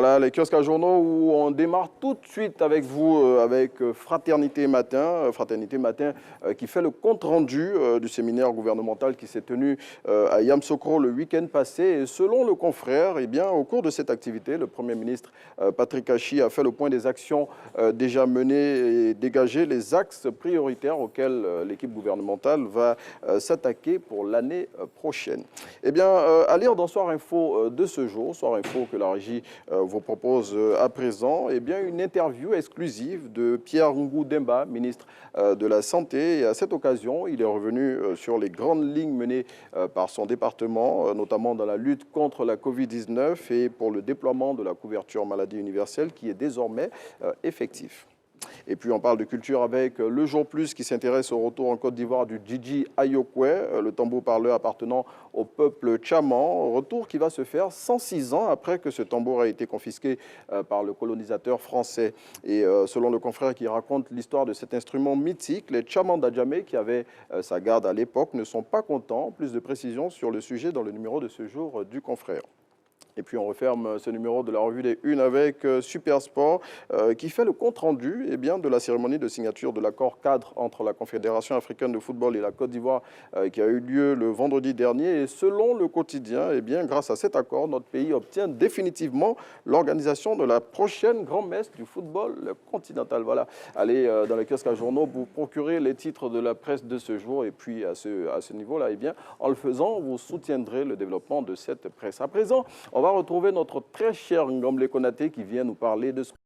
Voilà, les kiosques à journaux où on démarre tout de suite avec vous, avec Fraternité Matin. Fraternité Matin qui fait le compte-rendu du séminaire gouvernemental qui s'est tenu à Yamoussoukro le week-end passé. Et selon le confrère, eh bien, au cours de cette activité, le Premier ministre Patrick Achi a fait le point des actions déjà menées et dégagé les axes prioritaires auxquels l'équipe gouvernementale va s'attaquer pour l'année prochaine. Eh bien, à lire dans Soir Info de ce jour, Soir Info que la régie vous propose à présent, eh bien, une interview exclusive de Pierre Ngou Demba, ministre de la Santé. Et à cette occasion, il est revenu sur les grandes lignes menées par son département, notamment dans la lutte contre la Covid-19 et pour le déploiement de la couverture maladie universelle qui est désormais effectif. Et puis on parle de culture avec Le Jour Plus qui s'intéresse au retour en Côte d'Ivoire du Djidji Ayokwe, le tambour parleur appartenant au peuple Tchaman. Retour qui va se faire 106 ans après que ce tambour a été confisqué par le colonisateur français. Et selon le confrère qui raconte l'histoire de cet instrument mythique, les Tchamans d'Adjamé qui avaient sa garde à l'époque ne sont pas contents. Plus de précisions sur le sujet dans le numéro de ce jour du confrère. Et puis on referme ce numéro de la revue des Unes avec Super Sport qui fait le compte-rendu de la cérémonie de signature de l'accord cadre entre la Confédération africaine de football et la Côte d'Ivoire qui a eu lieu le vendredi dernier. Et selon le quotidien, grâce à cet accord, notre pays obtient définitivement l'organisation de la prochaine grand-messe du football continental. Voilà, allez dans les kiosques à journaux, vous procurez les titres de la presse de ce jour. Et puis à ce niveau-là, en le faisant, vous soutiendrez le développement de cette presse. À présent, on va retrouver notre très cher Ngomble Konaté qui vient nous parler de ce